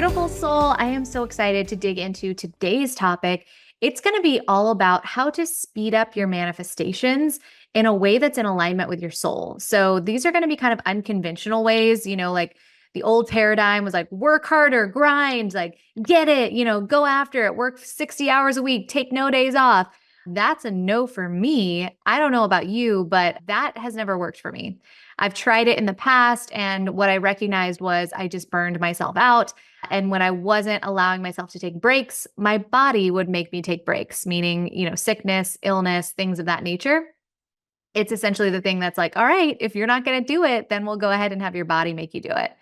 Beautiful soul, I am so excited to dig into today's topic. It's going to be all about how to speed up your manifestations in a way that's in alignment with your soul. So these are going to be kind of unconventional ways, like the old paradigm was like work harder, grind, like get it, go after it, work 60 hours a week, take no days off. That's a no for me. I don't know about you, but that has never worked for me. I've tried it in the past, and what I recognized was I just burned myself out. And when I wasn't allowing myself to take breaks, my body would make me take breaks, meaning, sickness, illness, things of that nature. It's essentially the thing that's like, all right, if you're not going to do it, then we'll go ahead and have your body make you do it.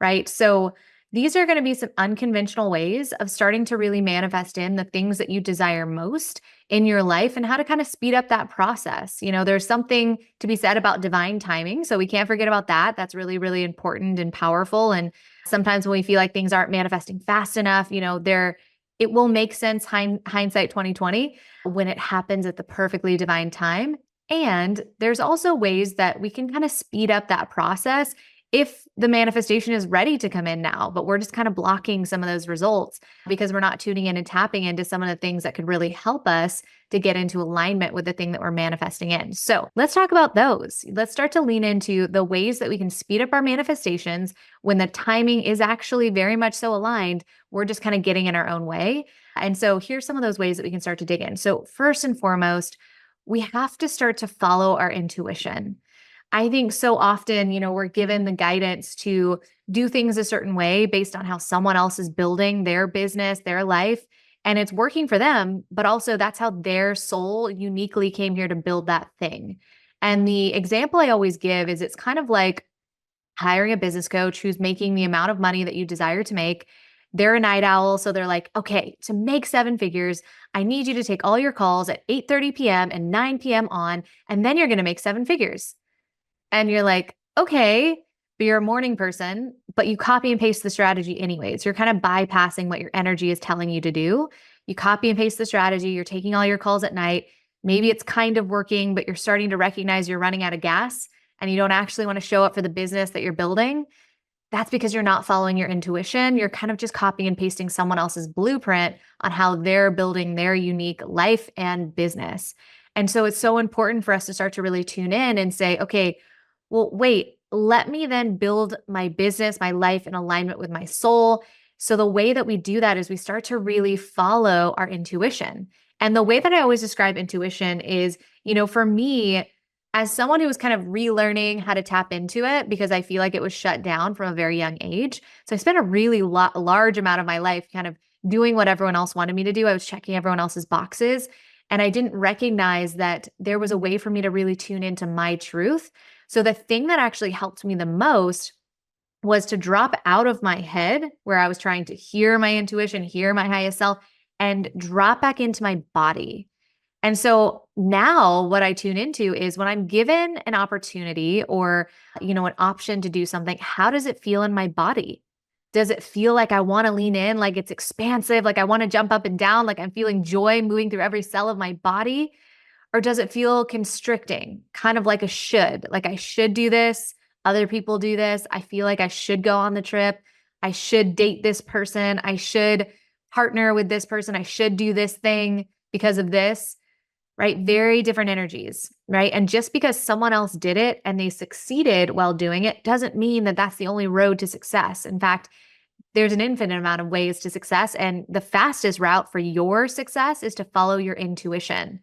Right. So these are going to be some unconventional ways of starting to really manifest in the things that you desire most in your life and how to kind of speed up that process. There's something to be said about divine timing. So we can't forget about that. That's really, really important and powerful. And sometimes when we feel like things aren't manifesting fast enough, it will make sense hindsight 2020 when it happens at the perfectly divine time. And there's also ways that we can kind of speed up that process if the manifestation is ready to come in now, but we're just kind of blocking some of those results because we're not tuning in and tapping into some of the things that could really help us to get into alignment with the thing that we're manifesting in. So let's talk about those. Let's start to lean into the ways that we can speed up our manifestations when the timing is actually very much so aligned. We're just kind of getting in our own way. And so here's some of those ways that we can start to dig in. So first and foremost, we have to start to follow our intuition. I think so often, we're given the guidance to do things a certain way based on how someone else is building their business, their life, and it's working for them, but also that's how their soul uniquely came here to build that thing. And the example I always give is it's kind of like hiring a business coach who's making the amount of money that you desire to make. They're a night owl, so they're like, okay, to make 7 figures, I need you to take all your calls at 8:30 p.m. and 9 p.m. on, and then you're going to make 7 figures. And you're like, okay, but you're a morning person, but you copy and paste the strategy anyways. You're kind of bypassing what your energy is telling you to do. You copy and paste the strategy. You're taking all your calls at night. Maybe it's kind of working, but you're starting to recognize you're running out of gas and you don't actually want to show up for the business that you're building. That's because you're not following your intuition. You're kind of just copying and pasting someone else's blueprint on how they're building their unique life and business. And so it's so important for us to start to really tune in and say, okay, well, wait, let me then build my business, my life in alignment with my soul. So the way that we do that is we start to really follow our intuition. And the way that I always describe intuition is, for me, as someone who was kind of relearning how to tap into it because I feel like it was shut down from a very young age. So I spent a really large amount of my life kind of doing what everyone else wanted me to do. I was checking everyone else's boxes. And I didn't recognize that there was a way for me to really tune into my truth. So the thing that actually helped me the most was to drop out of my head where I was trying to hear my intuition, hear my highest self, and drop back into my body. And so now what I tune into is when I'm given an opportunity or, an option to do something, how does it feel in my body? Does it feel like I want to lean in, like it's expansive, like I want to jump up and down, like I'm feeling joy moving through every cell of my body? Or does it feel constricting, kind of like a should, like I should do this, other people do this, I feel like I should go on the trip, I should date this person, I should partner with this person, I should do this thing because of this, right? Very different energies, right? And just because someone else did it and they succeeded while doing it doesn't mean that that's the only road to success. In fact, there's an infinite amount of ways to success, and the fastest route for your success is to follow your intuition.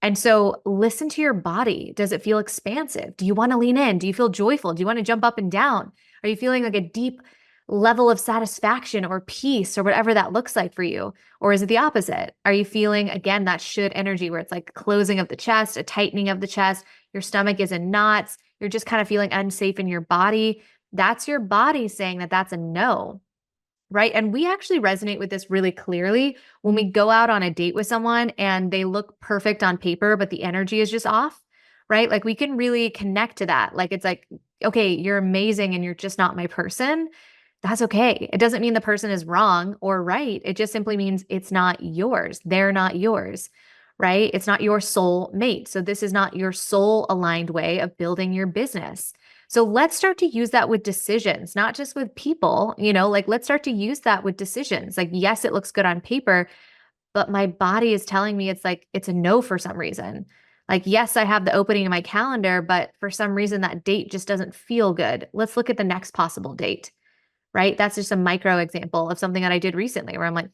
And so listen to your body. Does it feel expansive? Do you want to lean in? Do you feel joyful? Do you want to jump up and down? Are you feeling like a deep level of satisfaction or peace or whatever that looks like for you? Or is it the opposite? Are you feeling, again, that should energy where it's like closing of the chest, a tightening of the chest, your stomach is in knots, you're just kind of feeling unsafe in your body? That's your body saying that that's a no. Right. And we actually resonate with this really clearly when we go out on a date with someone and they look perfect on paper, but the energy is just off. Right. Like we can really connect to that. Like it's like, okay, you're amazing and you're just not my person. That's okay. It doesn't mean the person is wrong or right. It just simply means it's not yours. They're not yours. Right. It's not your soul mate. So this is not your soul aligned way of building your business. So let's start to use that with decisions, not just with people, like let's start to use that with decisions. Like, yes, it looks good on paper, but my body is telling me it's a no for some reason. Like, yes, I have the opening in my calendar, but for some reason that date just doesn't feel good. Let's look at the next possible date, right? That's just a micro example of something that I did recently where I'm like,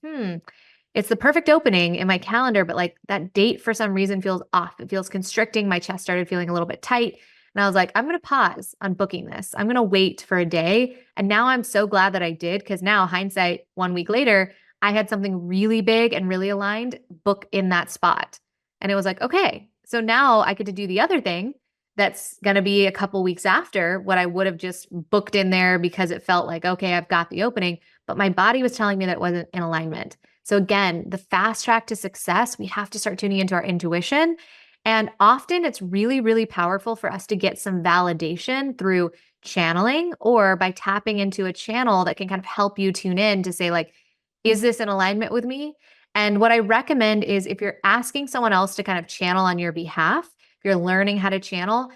it's the perfect opening in my calendar, but like that date for some reason feels off. It feels constricting. My chest started feeling a little bit tight. And I was like, I'm going to pause on booking this. I'm going to wait for a day. And now I'm so glad that I did, because now, hindsight, 1 week later, I had something really big and really aligned book in that spot. And it was like, okay, so now I get to do the other thing that's going to be a couple weeks after what I would have just booked in there because it felt like, okay, I've got the opening. But my body was telling me that it wasn't in alignment. So again, the fast track to success, we have to start tuning into our intuition. And often it's really, really powerful for us to get some validation through channeling or by tapping into a channel that can kind of help you tune in to say, like, is this in alignment with me? And what I recommend is if you're asking someone else to kind of channel on your behalf, if you're learning how to channel,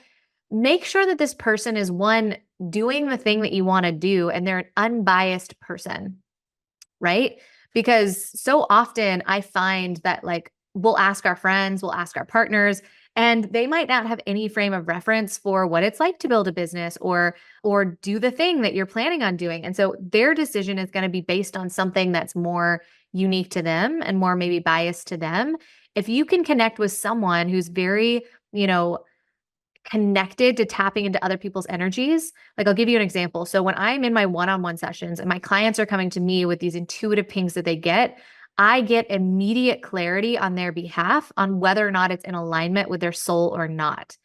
make sure that this person is one, doing the thing that you want to do, and they're an unbiased person, right? Because so often I find that like we'll ask our friends, we'll ask our partners, and they might not have any frame of reference for what it's like to build a business or do the thing that you're planning on doing. And so their decision is going to be based on something that's more unique to them and more maybe biased to them. If you can connect with someone who's very, you know, connected to tapping into other people's energies. Like, I'll give you an example. So when I'm in my one-on-one sessions and my clients are coming to me with these intuitive pings that they get, I get immediate clarity on their behalf on whether or not it's in alignment with their soul or not.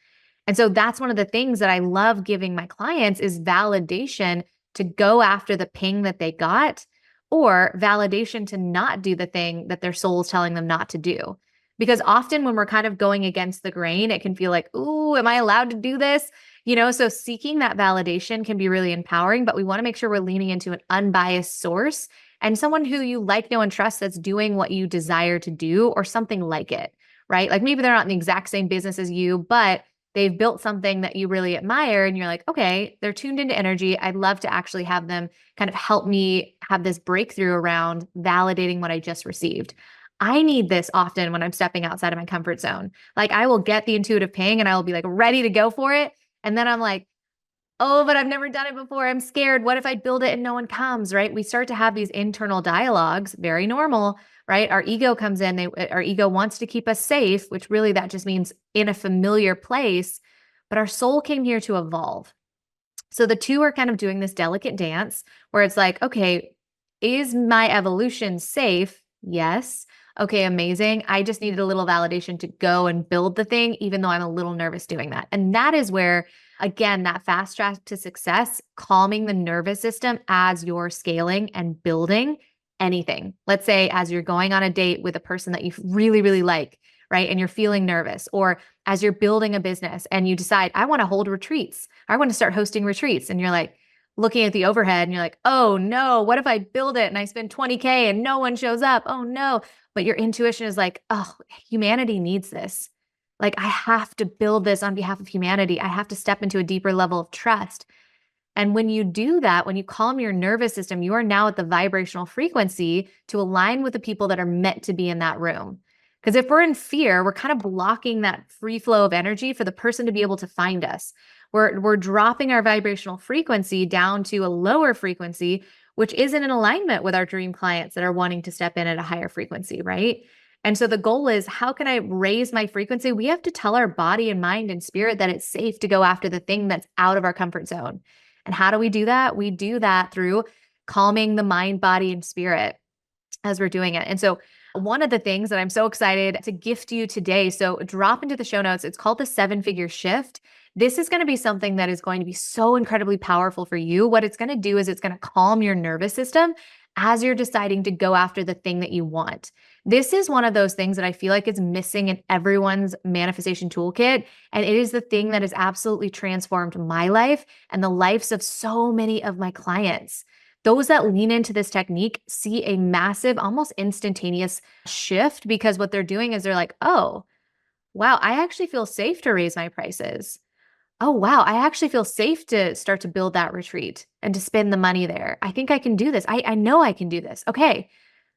And so that's one of the things that I love giving my clients is validation to go after the ping that they got, or validation to not do the thing that their soul is telling them not to do. Because often when we're kind of going against the grain, it can feel like, ooh, am I allowed to do this? So seeking that validation can be really empowering, but we want to make sure we're leaning into an unbiased source and someone who you like, know, and trust that's doing what you desire to do or something like it, right? Like maybe they're not in the exact same business as you, but they've built something that you really admire and you're like, okay, they're tuned into energy. I'd love to actually have them kind of help me have this breakthrough around validating what I just received. I need this often when I'm stepping outside of my comfort zone. Like I will get the intuitive ping and I will be like ready to go for it. And then I'm like, oh, but I've never done it before. I'm scared. What if I build it and no one comes, right? We start to have these internal dialogues, very normal, right? Our ego comes in, our ego wants to keep us safe, which really that just means in a familiar place, but our soul came here to evolve. So the two are kind of doing this delicate dance where it's like, okay, is my evolution safe? Yes. Okay, amazing. I just needed a little validation to go and build the thing, even though I'm a little nervous doing that. And that is where, again, that fast track to success, calming the nervous system as you're scaling and building anything. Let's say as you're going on a date with a person that you really, really like, right? And you're feeling nervous, or as you're building a business and you decide, I want to hold retreats, I want to start hosting retreats. And you're like, looking at the overhead and you're like, oh no, what if I build it and I spend 20K and no one shows up? Oh no. But your intuition is like, oh, humanity needs this. Like, I have to build this on behalf of humanity. I have to step into a deeper level of trust. And when you do that, when you calm your nervous system, you are now at the vibrational frequency to align with the people that are meant to be in that room. Because if we're in fear, we're kind of blocking that free flow of energy for the person to be able to find us. We're dropping our vibrational frequency down to a lower frequency, which isn't in alignment with our dream clients that are wanting to step in at a higher frequency, right? And so the goal is, how can I raise my frequency? We have to tell our body and mind and spirit that it's safe to go after the thing that's out of our comfort zone. And how do we do that? We do that through calming the mind, body, and spirit as we're doing it. And so one of the things that I'm so excited to gift you today, so drop into the show notes, it's called the 7-figure shift. This is going to be something that is going to be so incredibly powerful for you. What it's going to do is it's going to calm your nervous system as you're deciding to go after the thing that you want. This is one of those things that I feel like is missing in everyone's manifestation toolkit. And it is the thing that has absolutely transformed my life and the lives of so many of my clients. Those that lean into this technique see a massive, almost instantaneous shift, because what they're doing is they're like, oh, wow, I actually feel safe to raise my prices. oh, wow, I actually feel safe to start to build that retreat and to spend the money there. I think I can do this. I know I can do this. Okay.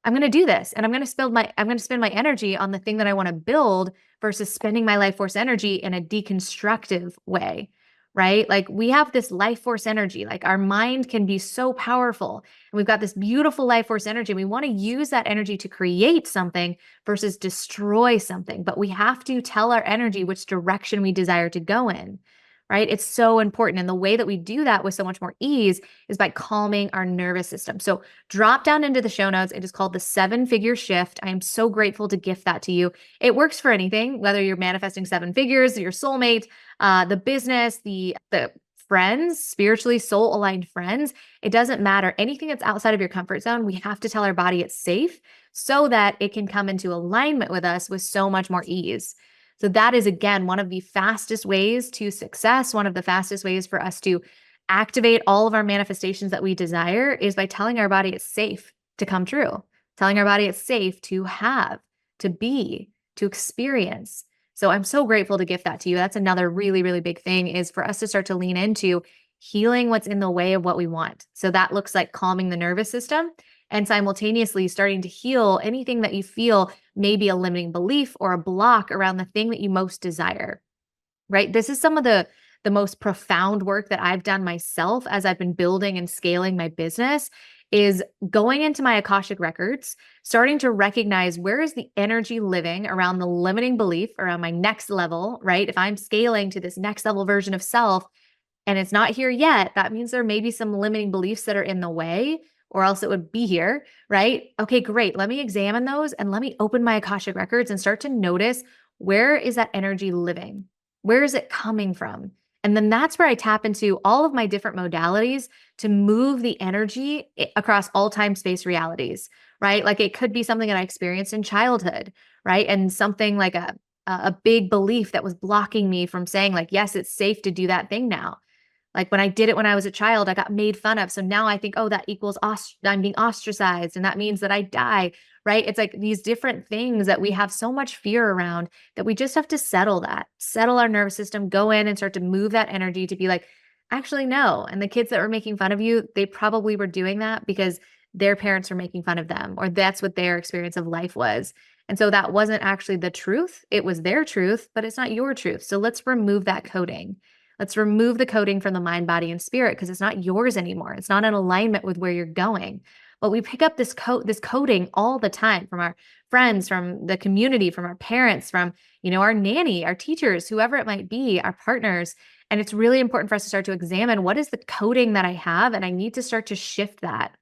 I'm going to do this and I'm going to spend my energy on the thing that I want to build versus spending my life force energy in a deconstructive way, right? Like we have this life force energy, like our mind can be so powerful and we've got this beautiful life force energy. We want to use that energy to create something versus destroy something, but we have to tell our energy which direction we desire to go in. Right? It's so important. And the way that we do that with so much more ease is by calming our nervous system. So drop down into the show notes. It is called the 7-figure shift. I am so grateful to gift that to you. It works for anything, whether you're manifesting 7 figures, your soulmate, the business, the friends, spiritually soul aligned friends. It doesn't matter. Anything that's outside of your comfort zone, we have to tell our body it's safe so that it can come into alignment with us with so much more ease. So that is, again, one of the fastest ways to success, one of the fastest ways for us to activate all of our manifestations that we desire is by telling our body it's safe to come true, telling our body it's safe to have, to be, to experience. So I'm so grateful to gift that to you. That's another really, really big thing is for us to start to lean into healing what's in the way of what we want. So that looks like calming the nervous system and simultaneously starting to heal anything that you feel may be a limiting belief or a block around the thing that you most desire, right? This is some of the most profound work that I've done myself as I've been building and scaling my business is going into my Akashic records, starting to recognize where is the energy living around the limiting belief around my next level, right? If I'm scaling to this next level version of self and it's not here yet, that means there may be some limiting beliefs that are in the way or else it would be here, right? Okay, great. Let me examine those and let me open my Akashic records and start to notice where is that energy living? Where is it coming from? And then that's where I tap into all of my different modalities to move the energy across all time space realities, right? Like it could be something that I experienced in childhood, right? And something like a big belief that was blocking me from saying like, yes, it's safe to do that thing now. Like when I did it when I was a child, I got made fun of. So now I think, oh, that equals I'm being ostracized and that means that I die, right? It's like these different things that we have so much fear around that we just have to settle our nervous system, go in and start to move that energy to be like, actually, no. And the kids that were making fun of you, they probably were doing that because their parents were making fun of them, or that's what their experience of life was. And so that wasn't actually the truth. It was their truth, but it's not your truth. So let's remove that coding. Let's remove the coding from the mind, body, and spirit because it's not yours anymore. It's not in alignment with where you're going. But we pick up this coding all the time from our friends, from the community, from our parents, from, our nanny, our teachers, whoever it might be, our partners. And it's really important for us to start to examine what is the coding that I have, and I need to start to shift that.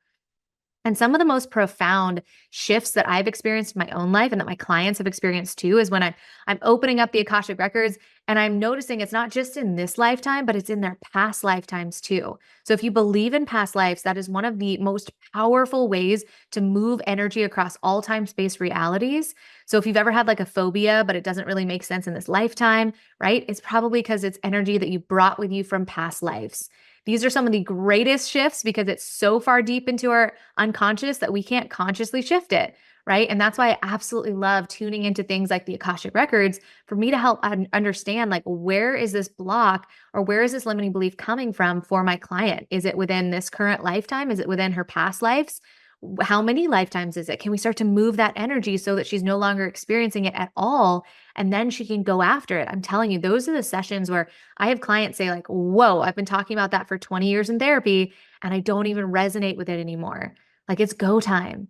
And some of the most profound shifts that I've experienced in my own life and that my clients have experienced too is when I'm opening up the Akashic records and I'm noticing it's not just in this lifetime, but it's in their past lifetimes too. So if you believe in past lives, that is one of the most powerful ways to move energy across all time space realities. So if you've ever had like a phobia, but it doesn't really make sense in this lifetime, right? It's probably because it's energy that you brought with you from past lives. These are some of the greatest shifts because it's so far deep into our unconscious that we can't consciously shift it, right? And that's why I absolutely love tuning into things like the Akashic records for me to help understand like where is this block or where is this limiting belief coming from for my client? Is it within this current lifetime? Is it within her past lives? How many lifetimes is it? Can we start to move that energy so that she's no longer experiencing it at all? And then she can go after it. I'm telling you, those are the sessions where I have clients say like, whoa, I've been talking about that for 20 years in therapy and I don't even resonate with it anymore. Like it's go time.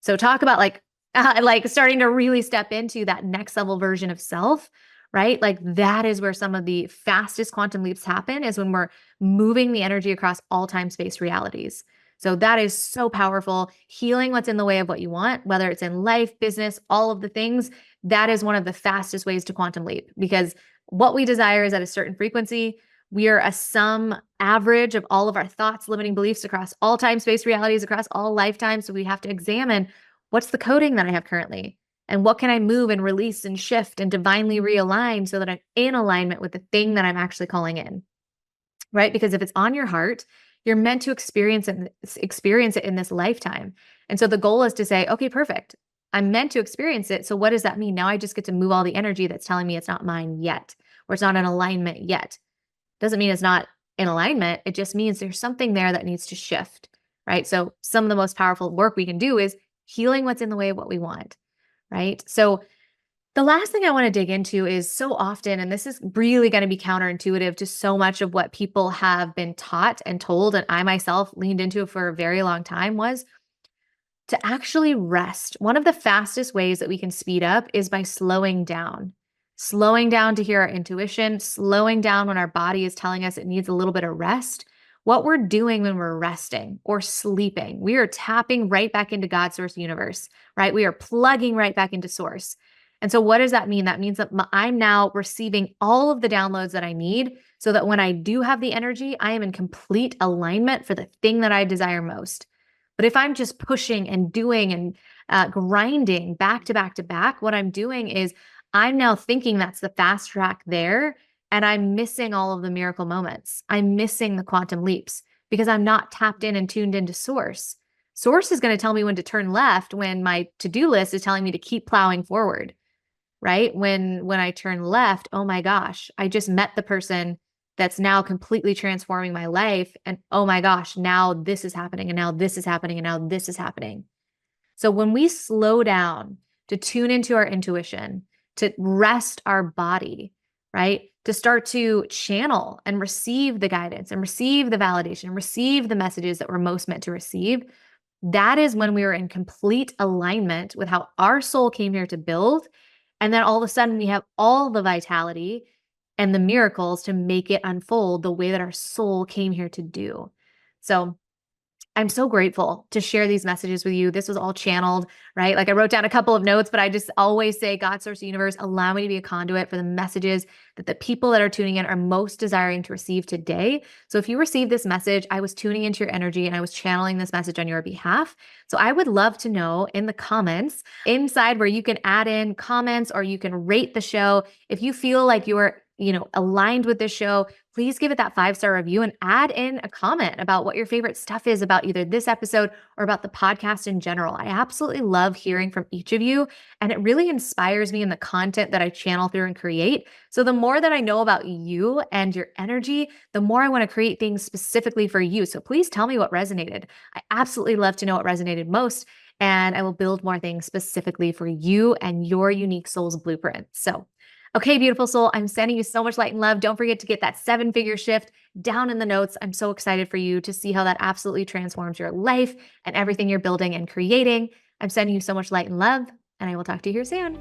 So talk about like starting to really step into that next level version of self, right? Like that is where some of the fastest quantum leaps happen is when we're moving the energy across all time space realities. So that is so powerful. Healing what's in the way of what you want, whether it's in life, business, all of the things, that is one of the fastest ways to quantum leap because what we desire is at a certain frequency. We are a sum average of all of our thoughts, limiting beliefs across all time, space realities, across all lifetimes. So we have to examine what's the coding that I have currently and what can I move and release and shift and divinely realign so that I'm in alignment with the thing that I'm actually calling in, right? Because if it's on your heart, you're meant to experience it in this lifetime. And so the goal is to say, okay, perfect. I'm meant to experience it. So what does that mean? Now I just get to move all the energy that's telling me it's not mine yet, or it's not in alignment yet. Doesn't mean it's not in alignment. It just means there's something there that needs to shift, right? So some of the most powerful work we can do is healing what's in the way of what we want, right? So the last thing I want to dig into is so often, and this is really going to be counterintuitive to so much of what people have been taught and told, and I myself leaned into for a very long time, was to actually rest. One of the fastest ways that we can speed up is by slowing down to hear our intuition, slowing down when our body is telling us it needs a little bit of rest. What we're doing when we're resting or sleeping, we are tapping right back into God, source, universe, right? We are plugging right back into source. And so what does that mean? That means that I'm now receiving all of the downloads that I need so that when I do have the energy, I am in complete alignment for the thing that I desire most. But if I'm just pushing and doing and grinding back to back to back, what I'm doing is I'm now thinking that's the fast track there, and I'm missing all of the miracle moments. I'm missing the quantum leaps because I'm not tapped in and tuned into source. Source is going to tell me when to turn left when my to-do list is telling me to keep plowing forward, right? When I turn left, oh my gosh, I just met the person that's now completely transforming my life. And oh my gosh, now this is happening, and now this is happening, and now this is happening. So when we slow down to tune into our intuition, to rest our body, right? To start to channel and receive the guidance and receive the validation and receive the messages that we're most meant to receive, that is when we are in complete alignment with how our soul came here to build. And then all of a sudden we have all the vitality and the miracles to make it unfold the way that our soul came here to do. So I'm so grateful to share these messages with you. This was all channeled, right? Like I wrote down a couple of notes, but I just always say, God, source, universe, allow me to be a conduit for the messages that the people that are tuning in are most desiring to receive today. So if you receive this message, I was tuning into your energy and I was channeling this message on your behalf. So I would love to know in the comments inside where you can add in comments or you can rate the show. If you feel like you're aligned with this show, please give it that 5-star review and add in a comment about what your favorite stuff is about either this episode or about the podcast in general. I absolutely love hearing from each of you, and it really inspires me in the content that I channel through and create. So the more that I know about you and your energy, the more I want to create things specifically for you. So please tell me what resonated. I absolutely love to know what resonated most, and I will build more things specifically for you and your unique soul's blueprint. So okay, beautiful soul, I'm sending you so much light and love. Don't forget to get that 7-figure shift down in the notes. I'm so excited for you to see how that absolutely transforms your life and everything you're building and creating. I'm sending you so much light and love, and I will talk to you here soon.